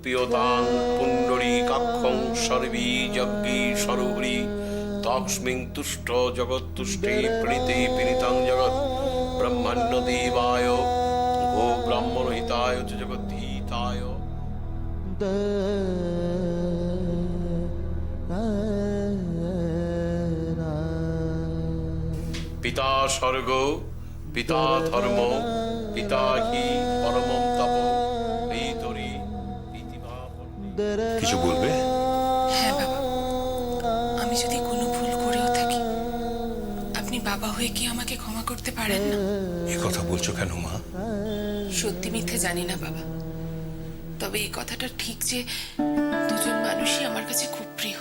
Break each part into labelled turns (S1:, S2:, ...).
S1: পিয়তান পুণ্ডরীকাক্ষং সর্বী যজ্ঞী সরোহরি তস্মিং তুষ্ট জগৎতুষ্টে প্রণীতে প্রণীতং জগৎ ব্রহ্মণ্য দেবায় গো ব্রাহ্মণ হিতায় চ জগদ্ধিতায়। পিতা স্বর্গ, পিতা ধর্ম, পিতা হি পরমম তপ ভিতরি
S2: কিছু বলবে?
S3: হ্যাঁ বাবা, আমি যদি কোনো ভুল করেও থাকি, আপনি বাবা হয়ে কি আমাকে ক্ষমা করতে পারেন না?
S2: এ কথা বলছো কেন মা?
S3: সত্যি মিথ্যে জানি না বাবা, তবে এই কথাটা ঠিক যে দুজন মানুষই আমার কাছে খুব প্রিয়।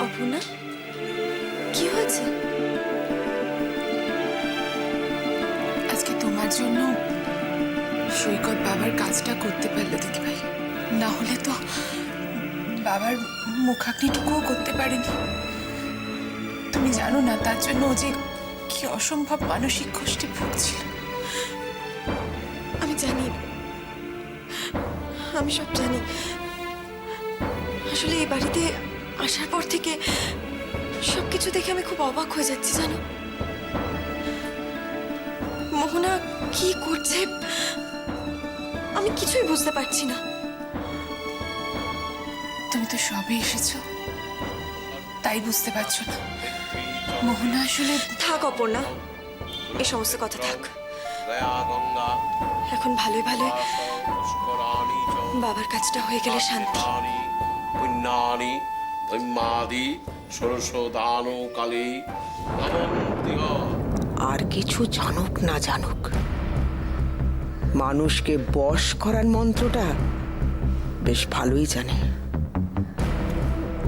S4: অপর্ণা, কি হয়েছে?
S3: আজকে তোমার জন্য সৈকত বাবার কাজটা করতে পারলো দিদিভাই, না হলে তো বাবার মুখাগ্নিটুকুও করতে পারেনি। তুমি জানো না তার জন্য ও যে কি অসম্ভব মানসিক কষ্টে ভুগছিল।
S4: আমি জানি, আমি সব জানি। আসলে এই বাড়িতে আসার পর থেকে সবকিছু দেখে আমি খুব অবাক হয়ে যাচ্ছি, জানো। মোহনা কি করছে আমি কিছুই বুঝতে পারছি না।
S3: তুমি তো সবে এসেছো, তাই বুঝতে পারছো না। মোহনা আসলে
S4: থাক অপর্ণা, এই সমস্ত কথা থাক।
S1: গঙ্গা
S4: এখন ভালোই ভালোই বাবার কাজটা হয়ে গেলে শান্তি।
S1: পুণ্যানি ব্রহ্মাদি ষোড়শ দান কালে নমন্তিহ।
S5: আর কিছু জানুক না জানুক, মানুষকে বশ করার মন্ত্রটা বেশ ভালোই জানে।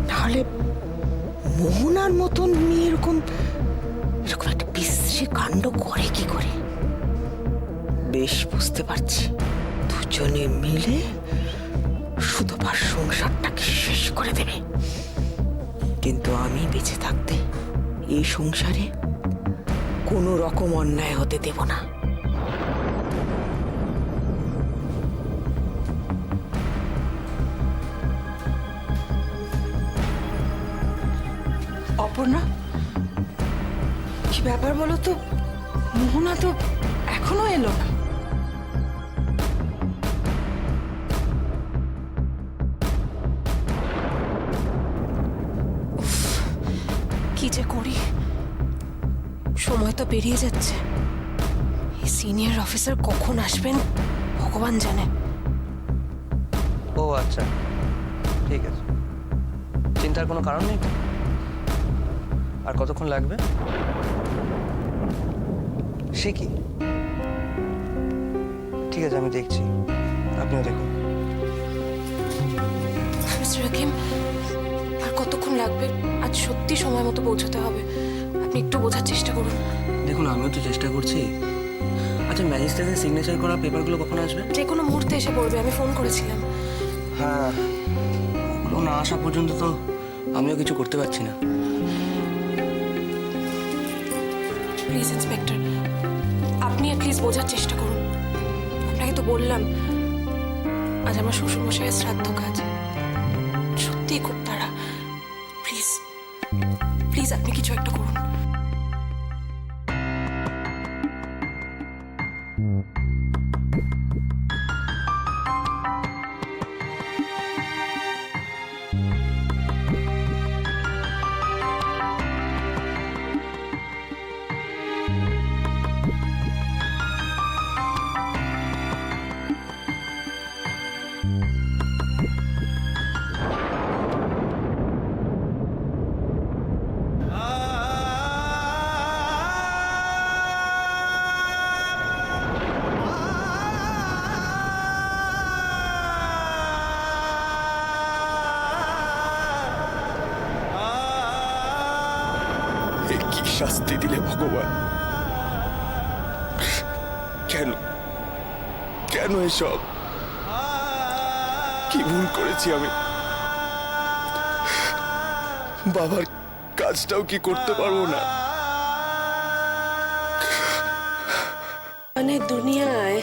S5: তাহলে মোহনার মতন মেয়ে এরকম একটা বিশ্রী কাণ্ড করে কি করে? বেশ বুঝতে পারছি, দুজনে মিলে সুতপার সংসারটাকে শেষ করে দেবে। কিন্তু আমি বেঁচে থাকতে এই সংসারে কোনো রকম অন্যায় হতে দেব না।
S4: অপর্ণা, কি ব্যাপার বলো তো? মোহনা তো এখনো এলো না। কি যে করি, সময় তো পেরিয়ে যাচ্ছে। এই সিনিয়র অফিসার কখন আসবেন ভগবান জানে।
S6: ও আচ্ছা, ঠিক আছে, চিন্তার কোনো কারণ নেই। আর কতক্ষণ লাগবে? সে কি? ঠিক আছে, আমি দেখছি, আপনিও দেখুন।
S4: মিস্টার হাকিম, আর কতক্ষণ লাগবে? আজ সত্যি সময় মতো পৌঁছতে হবে, আপনি একটু বোঝার চেষ্টা করুন।
S6: দেখুন, আমিও তো চেষ্টা করছি। আচ্ছা, ম্যাজিস্ট্রেটের সিগনেচার করা পেপারগুলো কখন আসবে?
S4: যে কোনো মুহূর্তে এসে পড়বে, আমি ফোন করেছিলাম।
S6: হ্যাঁ, ওগুলো না আসা পর্যন্ত তো আমিও কিছু করতে পারছি না।
S4: প্লিজ ইন্সপেক্টর, আপনি প্লিজ বোঝার চেষ্টা করুন। আপনাকে তো বললাম আজ আমার শ্বশুরমশাইয়ের শ্রাদ্ধ কাজ, সত্যিই খুব তাড়া। প্লিজ প্লিজ আপনি কিছু একটা করুন।
S2: কি শাস্তি দিলে ভগবান? কেন কেন এসব? কি ভুল করেছি আমি? বাবার কাজটাও কি করতে পারবো না?
S7: মানে দুনিয়ায়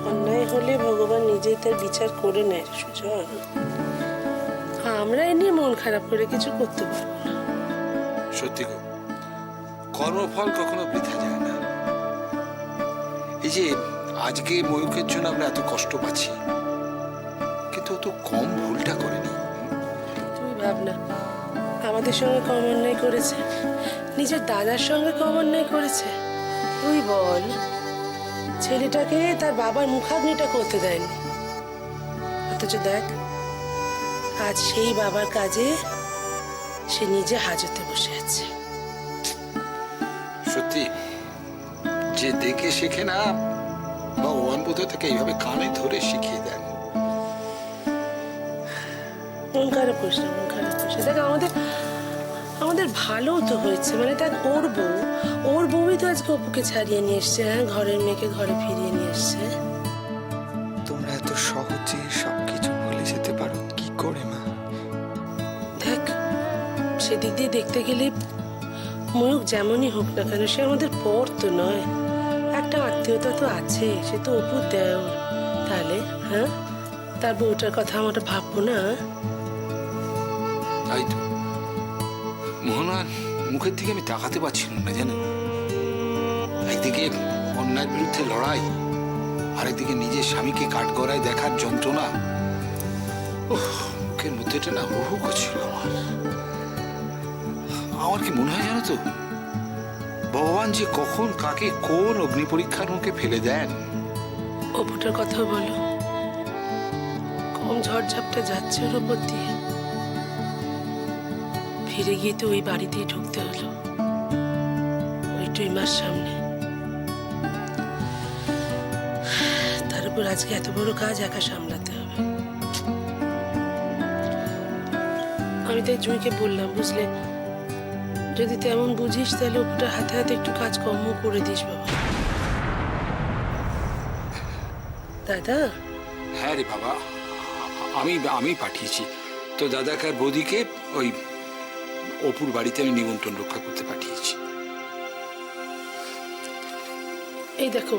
S7: অন্যায় হলে ভগবান নিজেই তার বিচার করে নেয় সুজন। আমরা এ নিয়ে মন খারাপ করে কিছু করতে পারবো না।
S8: সত্যি গো, কর্মফল কখনো বৃথা যায় না। এই যে আজকে ময়ূকের জন্য আমরা এত কষ্ট পাচ্ছি, কিন্তু ও তো কম ভুলটা করেনি।
S7: তুমি ভাবনা, আমাদের সঙ্গে কম অন্যায় করেছে, নিজের দাদার সঙ্গে কম অন্যায় করেছে। তুই বল, ছেলেটাকে তার বাবার মুখাগ্নিটা করতে দেয়নি, অথচ দেখ আজ সেই বাবার কাজে সে নিজে হাজতে বসে আছে।
S8: সত্যি, যে দেখে শেখে না, ভগবান বোধ থেকে এইভাবে কানে ধরে শিখিয়ে দেন।
S7: মন খারাপ করিস না, মন খারাপ করিস না। দেখ আমাদের ভালো তো হয়েছে, মানে দেখ ওর বউই তো আজকে অপুকে ছাড়িয়ে নিয়ে এসছে, হ্যাঁ, ঘরের মেয়েকে ঘরে ফিরিয়ে নিয়ে এসছে।
S9: তোমরা এত সহজে সবকিছু ভুলে যেতে পারো কি করে মা?
S7: দেখ, সেদিক দিয়ে দেখতে গেলে ময়ূক যেমনই হোক না কেন, সে আমাদের পর তো নয়, একটা আত্মীয়তা তো আছে, সে তো অপুর দেওর। তাহলে হ্যাঁ, তার বউটার কথা আমরা ভাববো না?
S8: তাই তো, মোহনার মুখের দিকে আমি তাকাতে পারছিলাম না, জানো। একদিকে অন্যায়ের বিরুদ্ধে লড়াই, আরেকদিকে নিজের স্বামীকে কাঠগড়ায় দেখার যন্ত্রণা। মুখের মধ্যেটা না হু হু করছিল আমার কি মনে হয় জানো তো, ভগবান যে কখন কাকে কোন অগ্নি পরীক্ষার মুখে ফেলে দেন।
S7: অপুটার কথা বলো, কম ঝড়ঝাপটা যাচ্ছে ওর ওপর দিয়ে। ফিরে গিয়ে তো ওই বাড়িতেই ঢুকতে হলো, ওই টুইমার সামনে। তার উপর আজকে এত বড় কাজ একা সামলাতে হবে। আমি তাই জুঁইকে বললাম, বুঝলে, যদি তেমন বুঝিস তাহলে ওটার হাতে হাতে একটু কাজ কম করে দিস বাবা। দাদা,
S8: হ্যাঁ রে বাবা, আমি পাঠিয়েছি তো দাদাকে আর বৌদিকে ওই অপুর বাড়িতে আমি নিমন্ত্রণ রক্ষা করতে পাঠিয়েছি।
S7: এই দেখো,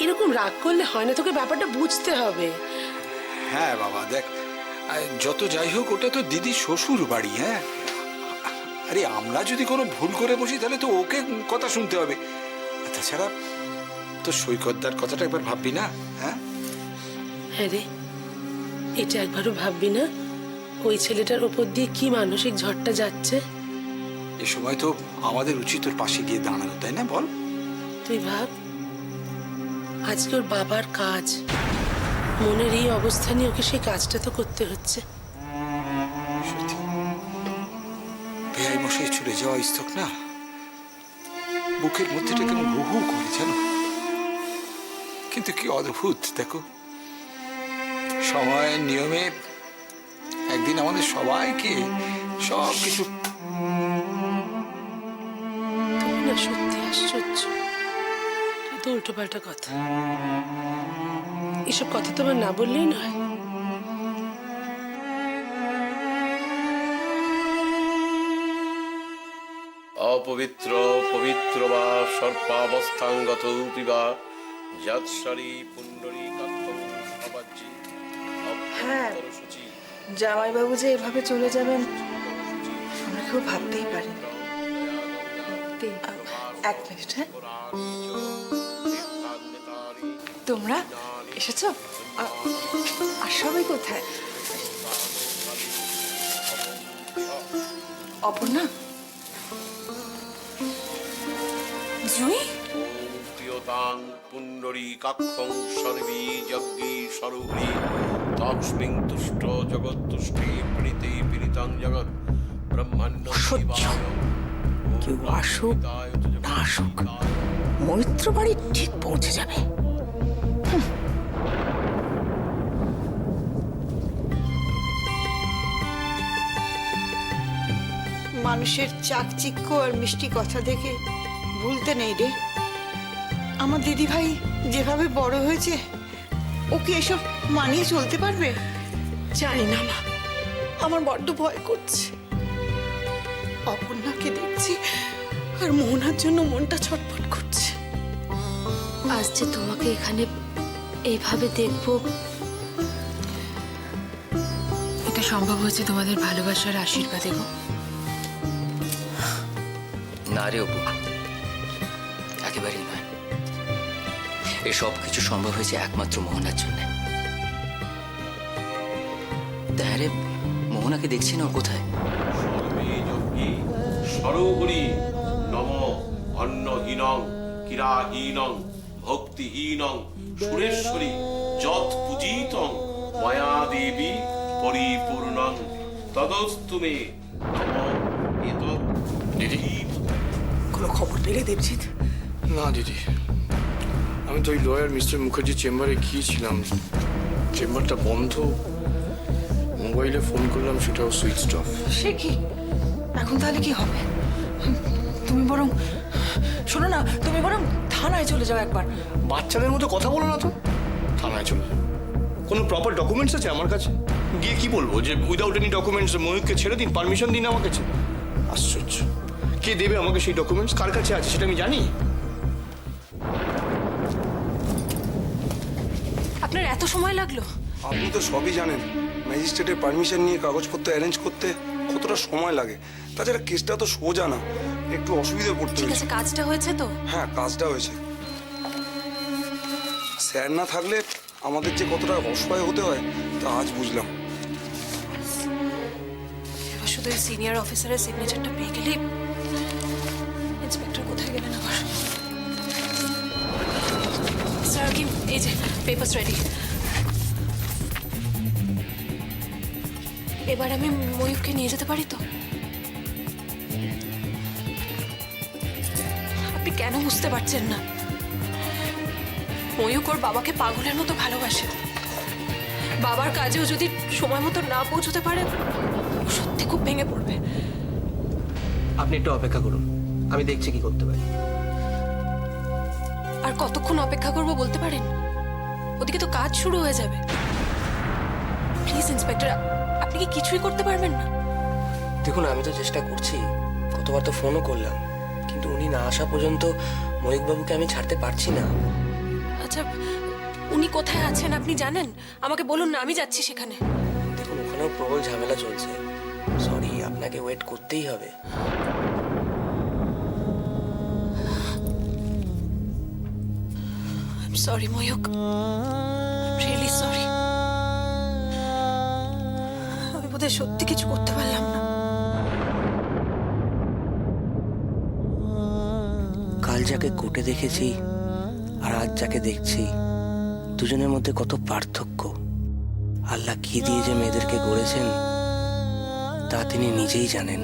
S7: এরকম রাগ করলে হয় না, তোকে ব্যাপারটা বুঝতে হবে।
S8: হ্যাঁ বাবা, দেখ, যত যাই হোক ওটা তো দিদি শ্বশুর বাড়ি। হ্যাঁ, আরে আমরা যদি কোনো ভুল করে বসি তাহলে তো ওকে কথা শুনতে হবে। তাছাড়া তো সৈকতদার কথাটা একবার ভাববি না? হ্যাঁ
S7: হ্যাঁ রে, এটা একবারও ভাববি না ওই ছেলেটার ওপর দিয়ে কি মানসিক ঝড়টা যাচ্ছে?
S8: এ সময় তো আমাদের উচিত ওর পাশে গিয়ে দাঁড়ানো, তাই না বল?
S7: তুই ভাব, আজকে ওর বাবার কাজ, মনের এই অবস্থা নিয়ে ওকে সেই কাজটা তো করতে হচ্ছে।
S8: সত্যি, বেআই মশাই চলে যাওয়া ইস্তক না, বুকের মধ্যেটা কেমন হু হু করে, জানো। কিন্তু কি অদ্ভুত, দেখো, সময়ের নিয়মে একদিন আমাদের সবাইকে সব কিছু।
S7: তুমি না সত্যি আশ্চর্য, তো উল্টো পাল্টা কথা, এসব কথা তোমার না বললেই নয়।
S1: অপবিত্র পবিত্র বা সর্পাবস্থাঙ্গত পিবা যৎসরি পুণ্ডরী কাক্ষবাজ্যি
S10: হ্যাঁ।
S1: সূচি
S10: জামাইবাবু যে এভাবে চলে যাবেন আমরা কেউ ভাবতেই পারি। এক মিনিট, হ্যাঁ, তোমরা এসেছো? আর সবাই কোথায়? অপর্ণা,
S3: জুই,
S1: প্রিয়তাং পুণ্ডরী কাক্ষং সর্বী যজ্ঞী স্বরূপী তস্মিং তুষ্ট জগৎতুষ্টে প্রীতি পীড়িতাং জগৎ ব্রহ্মাণ্ড
S5: কেউ আসুক না আসুক, মৈত্র বাড়ি ঠিক পৌঁছে যাবে।
S10: মানুষের চাকচিক্য আর মিষ্টি কথা দেখে ভুলতে নেই রে। আমার দিদি ভাই যেভাবে বড় হয়েছে, ও কি এসব মানিয়ে চলতে পারবে? জানি না মা, আমার বড্ড ভয় করছে। অপর্ণাকে দেখছি আর মোহনার জন্য মনটা ছটফট করছে।
S4: আজ যে তোমাকে এখানে এইভাবে দেখবো,
S3: এটা সম্ভব হয়েছে তোমাদের ভালোবাসার আশীর্বাদে গো।
S6: না রে অপু, একেবারেই নয়। এই সব কিছু সম্ভব হয়েছে একমাত্র মোহনার জন্য। তাই রে, মোহনাকে দেখছি না, ও কোথায়?
S1: সর্বে যজ্ঞে সরোহরি নম অন্নহীনং কিরাহীনং ভক্তিহীনং সুরেশ্বরী যৎ পূজিতং ময়া দেবী পরিপূর্ণং তদস্তু মে নম এতৎ
S2: দিদি?
S5: কোনো খবর পেলে দেবজিৎ?
S2: না দিদি, আমি তো ওই লয়ার মিস্টার মুখার্জির চেম্বারে গিয়েছিলাম, চেম্বারটা বন্ধ। মোবাইলে ফোন করলাম, সেটাও সুইচ অফ।
S5: সে কি? এখন তাহলে কি হবে? তুমি বরং শোনো না, তুমি বরং থানায় চলে যাও একবার।
S2: বাচ্চাদের মতো কথা বলো না তো। থানায় চলে যাও? কোনো প্রপার ডকুমেন্টস আছে আমার কাছে? গিয়ে কি বলবো যে উইদাউট এনি ডকুমেন্টস ময়ূরকে ছেড়ে দিন, পারমিশন দিন আমার কাছে? আশ্চর্য, কে দেবে আমাকে সেই ডকুমেন্টস? কার কাছে আছে সেটা আমি জানি?
S4: আপনার এত সময় লাগলো?
S11: আপনি তো সবই জানেন, ম্যাজিস্ট্রেটের পারমিশন নিয়ে কাগজপত্র অ্যারেঞ্জ করতে কতটা সময় লাগে। তাছাড়া কেসটা তো সোজা না, একটু অসুবিধা পড়তে
S4: ঠিক
S11: হয়েছে।
S4: আছে, কাজটা হয়েছে তো?
S11: হ্যাঁ, কাজটা হয়েছে। স্যার না থাকলে আমাদের যে কতটা অসহায় হতে হয় তা আজ বুঝলাম।
S4: এবার শুধু সিনিয়র অফিসারের সিগনেচারটা পেয়ে গেলেই। ইন্সপেক্টর কোথায় গেলেন আবার? স্যার, কি এই যে পেপারস রেডি। এবার আমি ময়ূরকে নিয়ে যেতে পারি তো? আপনি কেন বুঝতে পারছেন না? ময়ূক ওর বাবাকে পাগলের মতো ভালোবাসে। বাবার কাজেও যদি সময় মতো না পৌঁছতে পারে, ও সত্যি খুব ভেঙে পড়বে।
S6: আপনি একটু অপেক্ষা করুন, আমি দেখছি কি করতে পারি।
S4: আর কতক্ষণ অপেক্ষা করব বলতে পারেন? ওদিকে তো কাজ শুরু হয়ে যাবে। প্লিজ ইন্সপেক্টর, আপনি কি কিছুই করতে পারবেন না?
S6: দেখুন, আমি তো চেষ্টা করছি, কতবার তো ফোনও করলাম, কিন্তু উনি না আসা পর্যন্ত ময়ূকবাবুকে আমি ছাড়তে পারছি না।
S4: আচ্ছা, উনি কোথায় আছেন আপনি জানেন? আমাকে বলুন না, আমি যাচ্ছি সেখানে।
S6: দেখুন, ওখানেও প্রবল ঝামেলা চলছে। সরি, আপনাকে ওয়েট করতেই হবে।
S4: I'm sorry, Mayukh. Really sorry. আমি বোধহয় সত্যি কিছু করতে পারলাম না।
S6: কাল যাকে কোর্টে দেখেছি আর আজ যাকে দেখছি, দুজনের মধ্যে কত পার্থক্য। আল্লাহ কি দিয়ে যে মেয়েদেরকে গড়েছেন তা তিনি নিজেই জানেন।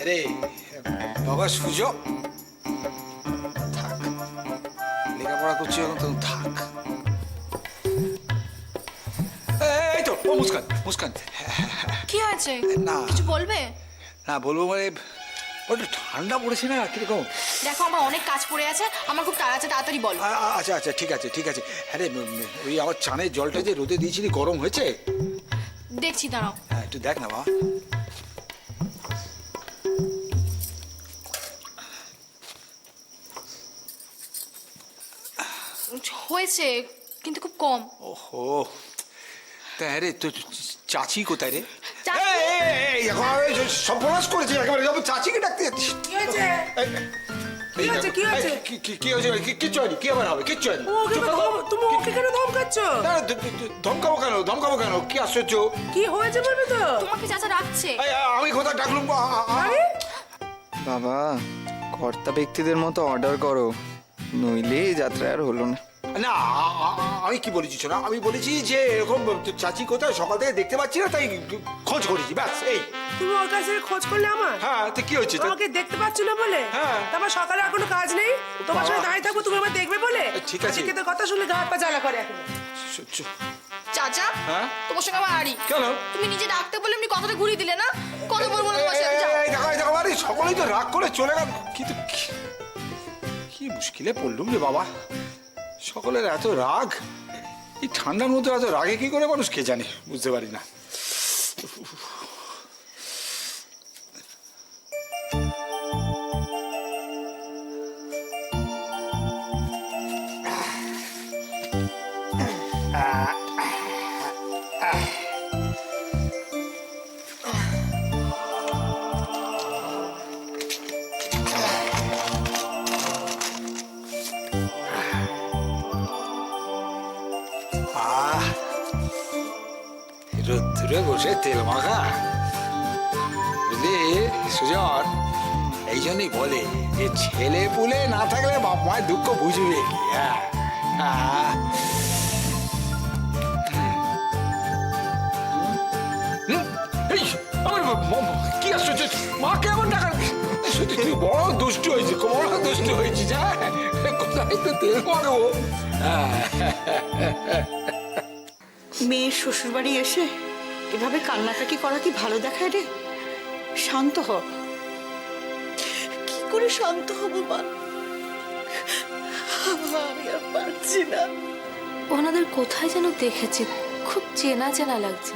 S8: আরে বাবা সুজো, থাক, লেখাপড়া করছি এখন, তো থাক। এই তো ও মুস্কান, মুস্কান।
S3: কি আছে?
S8: না
S3: কিছু বলবে?
S8: না বলবো মানে, ওটা ঠান্ডা পড়েছে না কিরকম।
S3: দেখো, আমার অনেক কাজ পড়ে আছে, আমার খুব তাড়া আছে, তাড়াতাড়ি বলো।
S8: আচ্ছা আচ্ছা, ঠিক আছে ঠিক আছে। হ্যাঁ রে, ওই আমার চানের জলটা যে রোদে দিয়েছিলি গরম হয়েছে?
S3: দেখছি, দাঁড়াও।
S8: হ্যাঁ, একটু দেখ না বাবা।
S3: হয়েছে, কিন্তু খুব কম।
S8: ওহো, তা হ্যাঁ রে, তো চাচি কোথায় রে?
S3: চাচি?
S8: এই এখন সর্বনাশ করেছে একেবারে, যখন চাচিকে ডাকতে যাচ্ছিস।
S7: কি হয়েছে? কি হয়েছে? কি হয়েছে?
S8: কি হয়েছে? কিচ্ছু হয়নি, কি আবার হবে? কিচ্ছু হয়নি।
S7: তুমি ওকে কেন ধমকাচ্ছ?
S8: না, ধমকাবো কেন? ধমকাবো কেন? কি আশ্চর্য!
S7: কি হয়েছে বলবে তো?
S3: তোমাকে চাচা রাখছে।
S8: আমি কোথায় ডাকলুম?
S9: বাবা, কর্তা ব্যক্তিদের মতো অর্ডার করো, নইলে এই যাত্রা আর হলো না।
S8: না আমি কি বলেছি শোনা, আমি বলেছি যে এরকম চাচি কোথায় সকাল থেকে দেখতে পাচ্ছি না, তাই খোঁজ করেছি, ব্যাস এই।
S7: তুমি ওর কাছে খোঁজ করলে আমার?
S8: হ্যাঁ, তো কি হচ্ছে?
S7: আমাকে দেখতে পাচ্ছ না বলে?
S8: হ্যাঁ।
S7: তারপর সকালে আর কোনো কাজ নেই, তোমার সাথে দাঁড়িয়ে থাকবো, তুমি আমার দেখবে বলে?
S8: ঠিক আছে।
S7: আজকে তো কথা শুনলে গা হাত পা জ্বালা করে এখন।
S12: চাচা,
S8: হ্যাঁ?
S12: তোমার সঙ্গে আমার আড়ি।
S8: কেন?
S12: তুমি নিজে ডাকতে বলে এমনি কথাটা ঘুরিয়ে দিলে না? কথা বলবো না তোমার সাথে, যাও।
S8: দেখো আরে সকলেই তো রাগ করে চলে গেল, কিন্তু কি মুশকিলে পড়লুম রে বাবা। সকলের এত রাগ, এই ঠান্ডার মধ্যে এত রাগে কি করে মানুষ কে জানে, বুঝতে পারি না। রোদ্দুরে বসে তেল মাখা, বুঝলি সুজন, এই জন্যই বলে যে ছেলে পুলে না থাকলে বাপ মায়ের দুঃখ বুঝবে কি। হ্যাঁ, কি আসছো মাকে এমন টাকা, সত্যি তুই বড় দুষ্ট হয়েছিস, বড় দুষ্ট হয়েছিস। কোথায় তো তেল মাখবো।
S10: মেয়ের শ্বশুরবাড়ি এসে এভাবে কান্নাকাটি করা কি ভালো দেখায় রে? শান্ত হ। কি করে শান্ত হব মা? আমি আর পারছি না।
S4: ওনাদের কোথায় যেন দেখেছি, খুব চেনা চেনা লাগছে।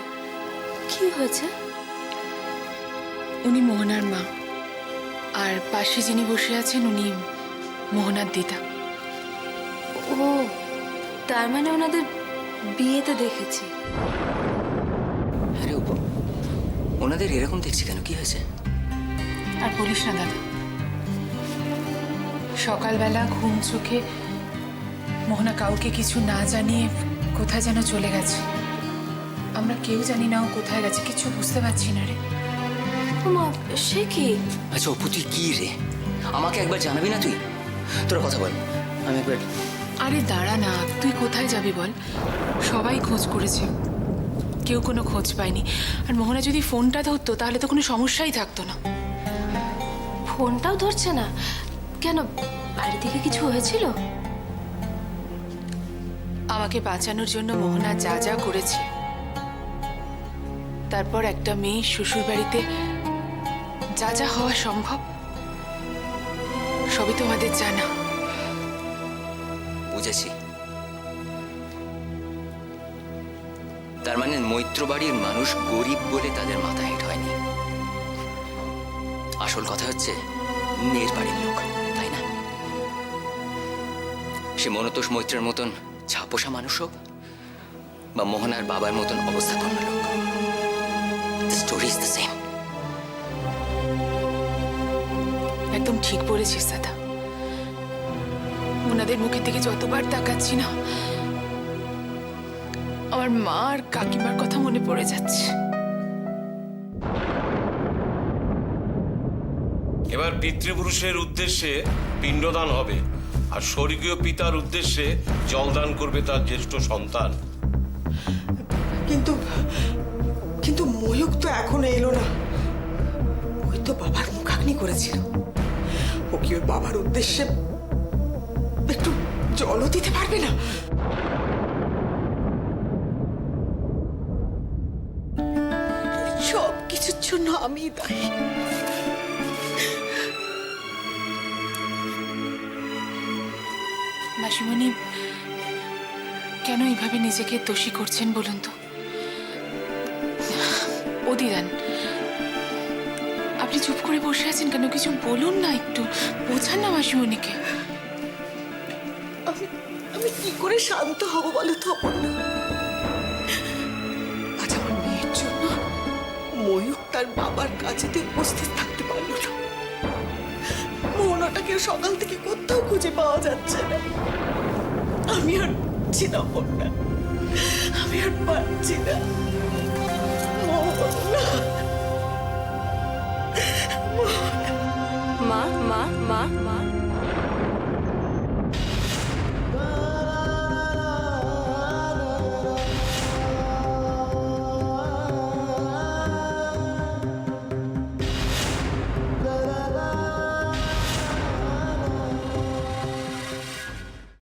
S4: কি হয়েছে?
S3: উনি মোহনার মা, আর পাশে যিনি বসে আছেন উনি মোহনার দিদা।
S4: ও, তার মানে ওনাদের বিয়েতে দেখেছি।
S6: আরে ওনাদের এরকম দেখছি কেন, কি হয়েছে?
S3: আর বলিস না দাদা, সকালবেলা ঘুম চোখে মোহনা কাউকে কিছু না জানিয়ে কোথায় যেন চলে গেছে। আমরা কেউ জানি না ও কোথায় গেছে, কিছু বুঝতে পারছি না রে।
S4: মা, সে কি?
S6: আচ্ছা অপু, তুই কি রে? আমাকে একবার জানাবি না তুই? তোরা কথা বল, আমি একবার।
S3: আরে দাঁড়া না, তুই কোথায় যাবি বল? সবাই খোঁজ করেছে, কেউ কোনো খোঁজ পায়নি। আর মোহনা যদি ফোনটা ধরতো তাহলে তো কোনো সমস্যাই থাকতো না।
S4: ফোনটাও ধরছে না কেন? বাড়ি থেকে কিছু হয়েছিল?
S3: আমাকে বাঁচানোর জন্য মোহনা যা যা করেছে, তারপর একটা মেয়ে শ্বশুর বাড়িতে যা যা হওয়া সম্ভব সবই তো আমাদের জানা।
S6: বুঝেছি, তার মানে মৈত্র বাড়ির মানুষ গরিব বলে তাদের মাথা হেঁট হয়নি। আসল কথা হচ্ছে মেয়ের বাড়ির লোক, তাই না? সে মনতোষ মৈত্রের মতন ছাপোষা মানুষ হোক বা মোহনার বাবার মতন অবস্থাপন্ন লোক, the story is the same.
S3: একদম ঠিক বলেছিস দাদা। ওনাদের মুখের দিকে যতবার তাকাচ্ছি না, আমার মা আর কাকিমার কথা মনে পড়ে যাচ্ছে।
S1: এবার পিতৃপুরুষের উদ্দেশ্যে পিণ্ডদান হবে, আর স্বর্গীয় পিতার উদ্দেশ্যে জলদান করবে তার জ্যেষ্ঠ সন্তান।
S5: কিন্তু কিন্তু ময়ূক তো এখনো এলো না। ওই তো বাবার মুখাগ্নি করেছিল। ও কি ওর বাবার উদ্দেশ্যে একটু জলও দিতে পারবে না? সব কিছুর জন্য আমি দায়ী।
S3: মাসিমণি কেন এইভাবে নিজেকে দোষী করছেন বলুন তো? ও দিদান, আপনি চুপ করে বসে আছেন কেন? কিছু বলুন না, একটু বোঝান না মাসিমণিকে।
S5: আমি কি করে শান্ত হব বলো তো অপর্ণা? আজ আমার মেয়ের জন্য ময়ূক তার বাবার কাছেতে উপস্থিত থাকতে পারলো না। মোহনাটাকে সকাল থেকে কোথাও খুঁজে পাওয়া যাচ্ছে না। আমি আর পারছি না অপর্ণা, আমি আর পারছি না।
S4: মা মা মা মা